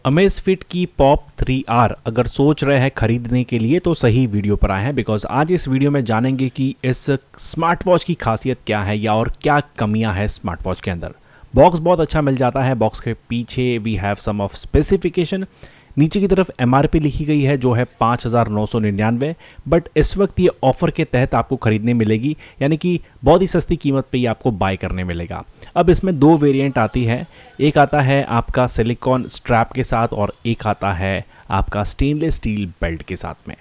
Amazfit की pop 3R अगर सोच रहे हैं खरीदने के लिए तो सही वीडियो पर आए हैं, बिकॉज आज इस वीडियो में जानेंगे कि इस स्मार्ट वॉच की खासियत क्या है या और क्या कमियां हैं स्मार्ट वॉच के अंदर। बॉक्स बहुत अच्छा मिल जाता है। बॉक्स के पीछे we have some of specification. नीचे की तरफ MRP लिखी गई है जो है 5,999, बट इस वक्त ये ऑफर के तहत आपको खरीदने मिलेगी, यानी कि बहुत ही सस्ती कीमत पे ये आपको बाय करने मिलेगा। अब इसमें दो वेरिएंट आती है, एक आता है आपका सिलिकॉन स्ट्रैप के साथ और एक आता है आपका स्टेनलेस स्टील बेल्ट के साथ में।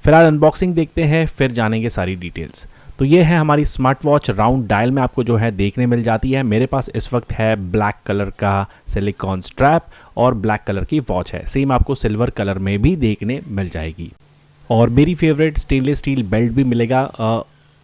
फिलहाल अनबॉक्सिंग देखते हैं, फिर जानेंगे सारी डिटेल्स। तो ये है हमारी स्मार्ट वॉच, राउंड डायल में आपको जो है देखने मिल जाती है। मेरे पास इस वक्त है ब्लैक कलर का सिलिकॉन स्ट्रैप और ब्लैक कलर की वॉच है। सेम आपको सिल्वर कलर में भी देखने मिल जाएगी और मेरी फेवरेट स्टेनलेस स्टील बेल्ट भी मिलेगा।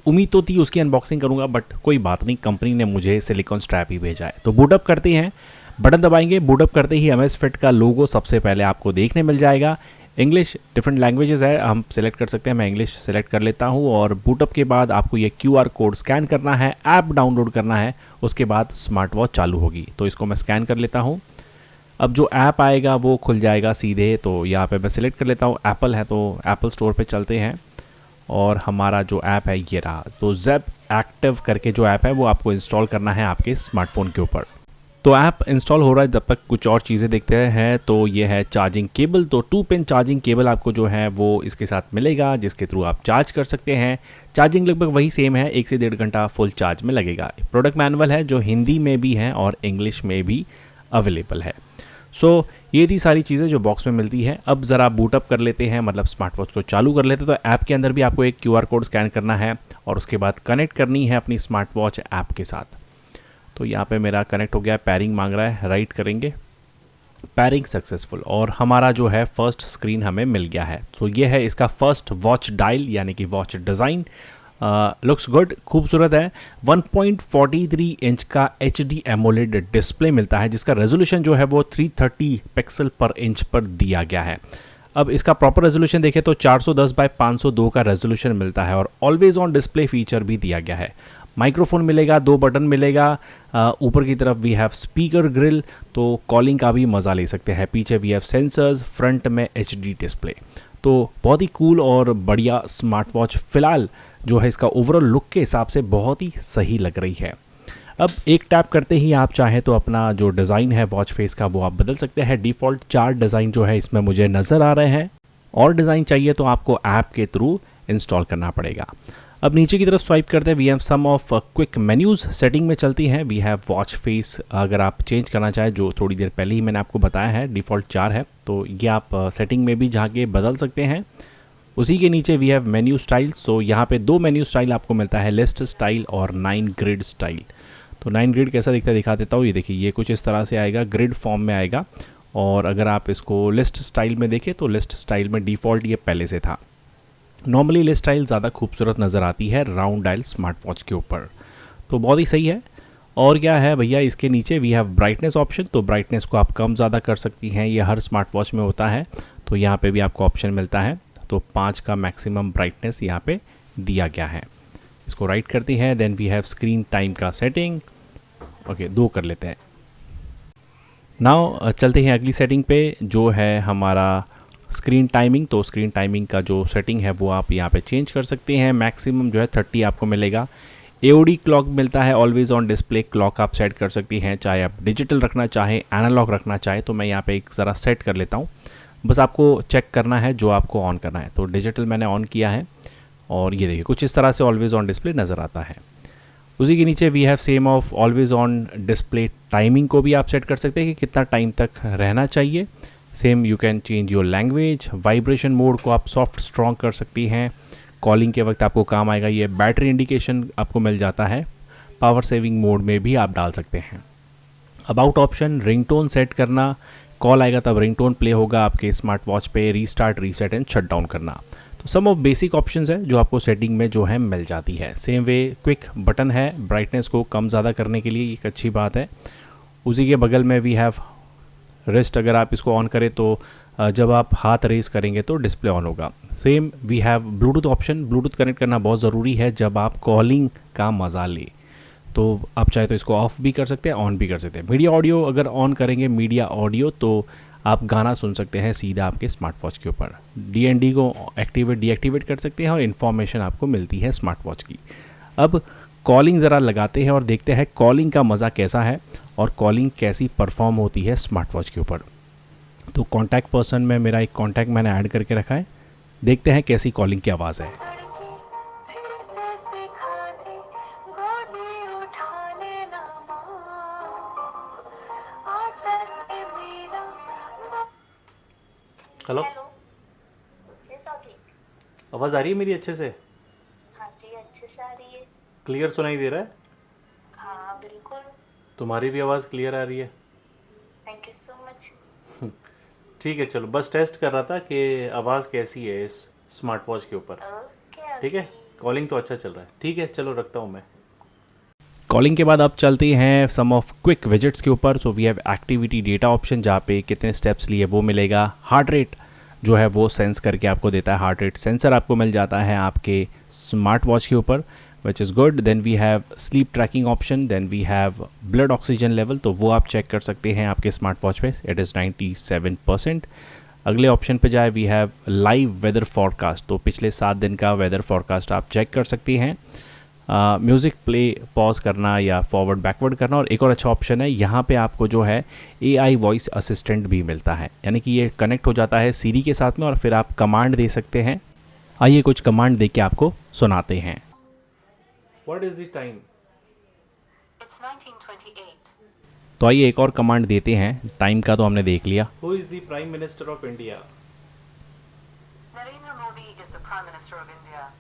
उम्मीद तो थी उसकी अनबॉक्सिंग करूंगा, बट कोई बात नहीं, कंपनी ने मुझे सिलिकॉन स्ट्रैप ही भेजा है। तो बूटअप करते हैं, बटन दबाएंगे। बूटअप करते ही अमेज़फिट का लोगो सबसे पहले आपको देखने मिल जाएगा। इंग्लिश, डिफरेंट लैंग्वेजेस है, हम सेलेक्ट कर सकते हैं। मैं इंग्लिश सेलेक्ट कर लेता हूँ और बूटअप के बाद आपको ये QR कोड स्कैन करना है, ऐप डाउनलोड करना है, उसके बाद स्मार्ट वॉच चालू होगी। तो इसको मैं स्कैन कर लेता हूँ। अब जो ऐप आएगा वो खुल जाएगा सीधे। तो यहाँ पे मैं सिलेक्ट कर लेता हूँ, एप्पल है तो एप्पल स्टोर पे चलते हैं और हमारा जो ऐप है ये रहा। तो ज़ेप एक्टिव करके जो ऐप है वो आपको इंस्टॉल करना है आपके स्मार्टफोन के ऊपर। तो ऐप इंस्टॉल हो रहा है, जब तक कुछ और चीज़ें देखते हैं। तो ये है चार्जिंग केबल। तो 2 पिन चार्जिंग केबल आपको जो है वो इसके साथ मिलेगा, जिसके थ्रू आप चार्ज कर सकते हैं। चार्जिंग लगभग वही सेम है, 1 से 1.5 घंटा फुल चार्ज में लगेगा। प्रोडक्ट मैनुअल है जो हिंदी में भी है और इंग्लिश में भी अवेलेबल है। सो ये थी सारी चीज़ें जो बॉक्स में मिलती है। अब ज़रा बूटअप कर लेते हैं, मतलब स्मार्ट वॉच को चालू कर लेते हैं। तो ऐप के अंदर भी आपको एक QR कोड स्कैन करना है और उसके बाद कनेक्ट करनी है अपनी स्मार्ट वॉच ऐप के साथ। तो यहाँ पे मेरा कनेक्ट हो गया, पैरिंग मांग रहा है, राइट करेंगे, पैरिंग सक्सेसफुल और हमारा जो है फर्स्ट स्क्रीन हमें मिल गया है। तो ये है इसका फर्स्ट वॉच डायल यानी कि वॉच डिज़ाइन। लुक्स गुड, खूबसूरत है। 1.43 इंच का HD एमोलेड डिस्प्ले मिलता है, जिसका रेजोल्यूशन जो है वो 330 पिक्सल पर इंच पर दिया गया है। अब इसका प्रॉपर रेजोल्यूशन देखें तो 410 बाय 502 का रेजोल्यूशन मिलता है और ऑलवेज ऑन डिस्प्ले फीचर भी दिया गया है। माइक्रोफोन मिलेगा, 2 बटन मिलेगा। ऊपर की तरफ वी हैव स्पीकर ग्रिल, तो कॉलिंग का भी मज़ा ले सकते हैं। पीछे वी हैव सेंसर्स, फ्रंट में HD डिस्प्ले। तो बहुत ही कूल और बढ़िया स्मार्ट वॉच फ़िलहाल जो है इसका ओवरऑल लुक के हिसाब से बहुत ही सही लग रही है। अब एक टैप करते ही आप चाहें तो अपना जो डिज़ाइन है वॉच फेस का वो आप बदल सकते हैं। डिफ़ॉल्ट 4 डिज़ाइन जो है इसमें मुझे नज़र आ रहे हैं, और डिज़ाइन चाहिए तो आपको ऐप के थ्रू इंस्टॉल करना पड़ेगा। अब नीचे की तरफ स्वाइप करते हैं, we have some of quick menus. Setting में चलती हैं, वी हैव वॉच फेस अगर आप चेंज करना चाहें, जो थोड़ी देर पहले ही मैंने आपको बताया है, डिफ़ॉल्ट 4 है, तो ये आप सेटिंग में भी जाके बदल सकते हैं। उसी के नीचे वी हैव मेन्यू स्टाइल्स। तो यहाँ पे 2 मेन्यू स्टाइल आपको मिलता है, लिस्ट स्टाइल और 9 ग्रिड स्टाइल। तो 9 ग्रिड कैसा दिखता है दिखा देता हूँ। ये देखिए, ये कुछ इस तरह से आएगा, ग्रिड फॉर्म में आएगा। और अगर आप इसको लिस्ट स्टाइल में देखें तो लिस्ट स्टाइल में डिफ़ॉल्ट ये पहले से था। नॉर्मली लिस्ट स्टाइल ज़्यादा खूबसूरत नज़र आती है राउंड डायल स्मार्ट वॉच के ऊपर, तो बहुत ही सही है। और क्या है भैया, इसके नीचे वी हैव ब्राइटनेस ऑप्शन। तो ब्राइटनेस को आप कम ज़्यादा कर सकती हैं, ये हर स्मार्ट वॉच में होता है। तो यहाँ पे भी आपको ऑप्शन मिलता है। तो 5 का मैक्सिमम ब्राइटनेस यहाँ पे दिया गया है। इसको राइट करती है, then we have screen time का सेटिंग। ओके, 2 कर लेते हैं। नाउ चलते हैं अगली सेटिंग पे जो है हमारा स्क्रीन टाइमिंग। तो स्क्रीन टाइमिंग का जो सेटिंग है वो आप यहाँ पे चेंज कर सकते हैं। मैक्सिमम जो है 30 आपको मिलेगा। AOD क्लॉक मिलता है, ऑलवेज ऑन डिस्प्ले क्लॉक आप सेट कर सकती हैं, चाहे आप डिजिटल रखना चाहें, एनालॉग रखना चाहें। तो मैं यहाँ पे एक ज़रा सेट कर लेता हूँ, बस आपको चेक करना है जो आपको ऑन करना है। तो डिजिटल मैंने ऑन किया है और ये देखिए कुछ इस तरह से ऑलवेज ऑन डिस्प्ले नज़र आता है। उसी के नीचे we have same of always on display timing को भी आप सेट कर सकते हैं कि कितना टाइम तक रहना चाहिए। Same you can change your language. Vibration mode को आप सॉफ्ट स्ट्रॉन्ग कर सकती हैं, कॉलिंग के वक्त आपको काम आएगा। ये बैटरी इंडिकेशन आपको मिल जाता है। पावर सेविंग मोड में भी आप डाल सकते हैं। अबाउट ऑप्शन, रिंगटोन सेट करना, कॉल आएगा तब रिंगटोन प्ले होगा आपके स्मार्ट वॉच पे। Restart, reset and shut down करना। तो सम ऑफ बेसिक ऑप्शंस है जो आपको सेटिंग में जो है मिल जाती है। सेम वे क्विक बटन है ब्राइटनेस को कम ज़्यादा करने के लिए, एक अच्छी बात है। उसी के बगल में वी हैव रिस्ट, अगर आप इसको ऑन करें तो जब आप हाथ रेस करेंगे तो डिस्प्ले ऑन होगा। Same we have Bluetooth option. Bluetooth connect करना बहुत ज़रूरी है जब आप कॉलिंग का मज़ा ले। तो आप चाहे तो इसको ऑफ भी कर सकते हैं, ऑन भी कर सकते हैं। मीडिया ऑडियो अगर ऑन करेंगे मीडिया ऑडियो तो आप गाना सुन सकते हैं सीधा आपके स्मार्ट वॉच के ऊपर। DND को एक्टिवेट डीएक्टिवेट कर सकते हैं और इन्फॉर्मेशन आपको मिलती है स्मार्ट वॉच की। अब कॉलिंग ज़रा लगाते हैं और देखते हैं कॉलिंग का मज़ा कैसा है और कॉलिंग कैसी परफॉर्म होती है स्मार्ट वॉच के ऊपर। तो कॉन्टैक्ट पर्सन में मेरा एक कॉन्टैक्ट मैंने ऐड करके रखा है, देखते हैं कैसी कॉलिंग की आवाज़ है। हेलो, आवाज़ आ रही है मेरी अच्छे से? हाँ जी, अच्छे से आ रही है। क्लियर सुनाई दे रहा है? हाँ बिल्कुल। तुम्हारी भी आवाज़ क्लियर आ रही है? Thank you so much. ठीक है, चलो बस टेस्ट कर रहा था कि आवाज़ कैसी है इस स्मार्ट वॉच के ऊपर। ओके ठीक है, ओके। कॉलिंग तो अच्छा चल रहा है। ठीक है, चलो रखता हूँ मैं। कॉलिंग के बाद अब चलते हैं सम ऑफ क्विक विजेट्स के ऊपर। So we have activity data option, जहाँ पे कितने स्टेप्स लिए वो मिलेगा। हार्ट रेट जो है वो सेंस करके आपको देता है, हार्ट रेट सेंसर आपको मिल जाता है आपके स्मार्ट वॉच के ऊपर, which is good. Then we have sleep tracking option, then we have blood oxygen level, तो वो आप चेक कर सकते हैं आपके स्मार्ट वॉच पे, इट इज़ 97%। अगले ऑप्शन पे जाए, we have live weather forecast, तो पिछले 7 दिन का वेदर फॉरकास्ट आप चेक कर सकते हैं। म्यूज़िक प्ले पॉज करना या फॉरवर्ड बैकवर्ड करना, और एक और अच्छा ऑप्शन है यहाँ पे आपको जो है AI वॉइस असिस्टेंट भी मिलता है, यानी कि ये कनेक्ट हो जाता है सीरी के साथ में और फिर आप कमांड दे सकते हैं। आइए कुछ कमांड दे के आपको सुनाते हैं। What is the time? It's 1928. तो आइए एक और कमांड देते हैं, टाइम का तो हमने देख लिया। Who is the prime minister of India? Narendra Modi is the Prime Minister of India.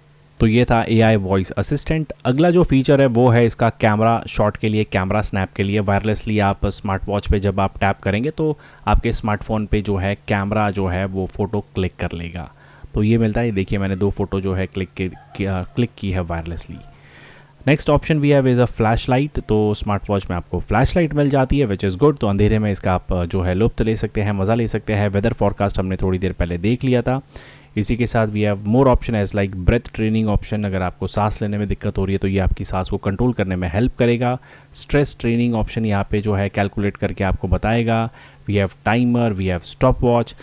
तो ये था AI वॉइस असिस्टेंट। अगला जो फीचर है वो है इसका कैमरा शॉट के लिए, कैमरा स्नैप के लिए। वायरलेसली आप स्मार्ट वॉच पे जब आप टैप करेंगे तो आपके स्मार्टफोन पे जो है कैमरा जो है वो फ़ोटो क्लिक कर लेगा। तो ये मिलता है, देखिए मैंने 2 फ़ोटो जो है क्लिक की है वायरलेसली। नेक्स्ट ऑप्शन भी है इज़ अ फ्लैश लाइट, तो स्मार्ट वॉच में आपको फ्लैश लाइट मिल जाती है, विच इज़ गुड। तो अंधेरे में इसका आप जो है लुत्फ़ ले सकते हैं, मज़ा ले सकते हैं। वेदर फॉरकास्ट हमने थोड़ी देर पहले देख लिया था। इसी के साथ we have more option as like breath training option, अगर आपको सांस लेने में दिक्कत हो रही है तो ये आपकी सांस को कंट्रोल करने में हेल्प करेगा। स्ट्रेस ट्रेनिंग ऑप्शन यहाँ पे जो है कैलकुलेट करके आपको बताएगा। We have timer, we have stop watch.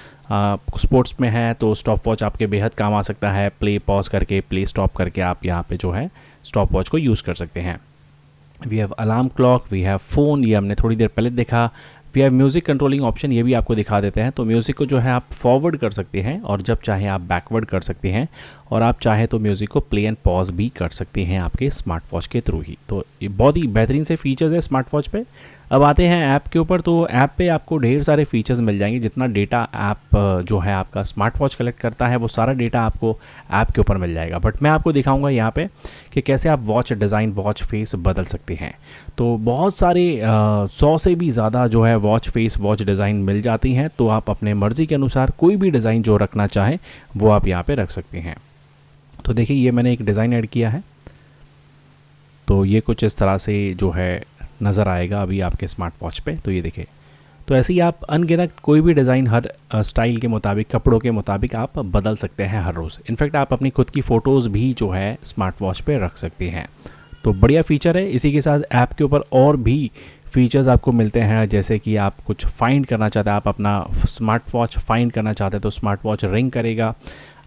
Sports में है तो स्टॉप वॉच आपके बेहद काम आ सकता है, प्ले पॉज करके, प्ले स्टॉप करके आप यहाँ पे जो है स्टॉप वॉच को यूज़ कर सकते हैं। We have alarm clock, we have phone, ये हमने थोड़ी देर पहले देखा। We have music controlling option, ये भी आपको दिखा देते हैं। तो म्यूज़िक को जो है आप फॉरवर्ड कर सकते हैं और जब चाहें आप बैकवर्ड कर सकते हैं, और आप चाहें तो म्यूज़िक को प्ले एंड पॉज भी कर सकते हैं आपके स्मार्ट वॉच के थ्रू ही। तो ये बहुत ही बेहतरीन से फीचर्स है स्मार्ट वॉच पे। अब आते हैं ऐप के ऊपर, तो ऐप पे आपको ढेर सारे फीचर्स मिल जाएंगे। जितना डेटा ऐप जो है आपका स्मार्ट वॉच कलेक्ट करता है वो सारा डेटा आपको ऐप के ऊपर मिल जाएगा। बट मैं आपको दिखाऊंगा यहाँ पे कि कैसे आप वॉच डिज़ाइन, वॉच फेस बदल सकते हैं। तो बहुत सारे 100 से भी ज़्यादा जो है वॉच फेस, वॉच डिज़ाइन मिल जाती हैं। तो आप अपने मर्ज़ी के अनुसार कोई भी डिज़ाइन जो रखना चाहें वो आप यहाँ पे रख सकते हैं। तो देखिए ये मैंने एक डिज़ाइन ऐड किया है, तो ये कुछ इस तरह से जो है नज़र आएगा अभी आपके स्मार्ट वॉच पे। तो ये देखिए, तो ऐसे ही आप अनगिनत कोई भी डिज़ाइन हर स्टाइल के मुताबिक, कपड़ों के मुताबिक आप बदल सकते हैं हर रोज़। इनफैक्ट आप अपनी खुद की फ़ोटोज़ भी जो है स्मार्ट वॉच पे रख सकते हैं। तो बढ़िया फ़ीचर है। इसी के साथ ऐप के ऊपर और भी फीचर्स आपको मिलते हैं, जैसे कि आप कुछ फाइंड करना चाहते हैं, आप अपना स्मार्ट वॉच फाइंड करना चाहते हैं तो स्मार्ट वॉच रिंग करेगा।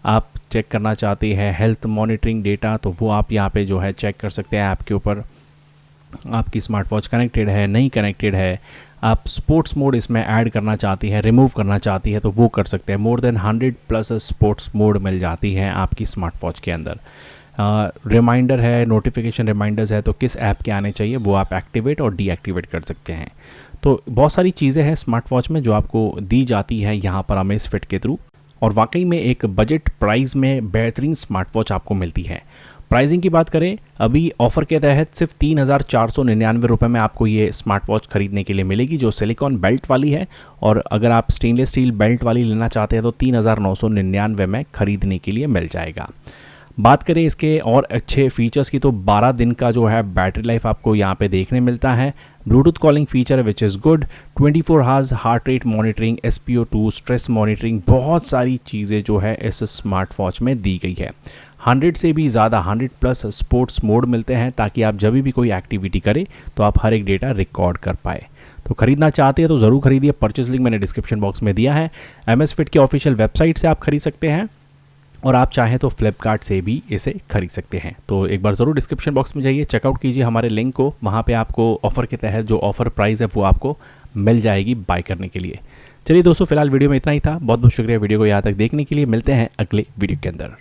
आप चेक करना चाहते हैं हेल्थ मॉनिटरिंग डेटा, तो वो आप यहाँ पे जो है चेक कर सकते हैं ऐप के ऊपर। आपकी स्मार्ट वॉच कनेक्टेड है, नहीं कनेक्टेड है। आप स्पोर्ट्स मोड इसमें ऐड करना चाहती हैं, रिमूव करना चाहती है तो वो कर सकते हैं। मोर देन 100+ स्पोर्ट्स मोड मिल जाती हैं आपकी स्मार्ट वॉच के अंदर। रिमाइंडर है, नोटिफिकेशन रिमाइंडर्स है, तो किस ऐप के आने चाहिए वो आप एक्टिवेट और डीएक्टिवेट कर सकते हैं। तो बहुत सारी चीज़ें हैं स्मार्ट वॉच में जो आपको दी जाती है यहाँ पर अमेज़फिट के थ्रू, और वाकई में एक बजट प्राइस में बेहतरीन स्मार्ट वॉच आपको मिलती है। प्राइसिंग की बात करें, अभी ऑफर के तहत सिर्फ 3,499 रुपये में आपको ये स्मार्ट वॉच खरीदने के लिए मिलेगी, जो सिलिकॉन बेल्ट वाली है। और अगर आप स्टेनलेस स्टील बेल्ट वाली लेना चाहते हैं तो 3,999 में खरीदने के लिए मिल जाएगा। बात करें इसके और अच्छे फीचर्स की, तो 12 दिन का जो है बैटरी लाइफ आपको यहाँ पे देखने मिलता है। Bluetooth calling feature which is good, 24 hours heart rate monitoring, SpO2, stress monitoring, बहुत सारी चीज़ें जो है इस स्मार्ट वॉच में दी गई है। 100 से भी ज़्यादा 100+ स्पोर्ट्स मोड मिलते हैं, ताकि आप जब भी कोई एक्टिविटी करें तो आप हर एक डेटा रिकॉर्ड कर पाए। तो खरीदना चाहते हैं तो ज़रूर खरीदिए। परचेज लिंक मैंने डिस्क्रिप्शन बॉक्स में दिया है। एमएस फिट की ऑफिशियल वेबसाइट से आप खरीद सकते हैं और आप चाहें तो फ्लिपकार्ट से भी इसे खरीद सकते हैं। तो एक बार ज़रूर डिस्क्रिप्शन बॉक्स में जाइए, चेकआउट कीजिए हमारे लिंक को, वहाँ पे आपको ऑफ़र के तहत जो ऑफ़र प्राइस है वो आपको मिल जाएगी बाय करने के लिए। चलिए दोस्तों, फिलहाल वीडियो में इतना ही था। बहुत बहुत शुक्रिया वीडियो को यहाँ तक देखने के लिए। मिलते हैं अगले वीडियो के अंदर।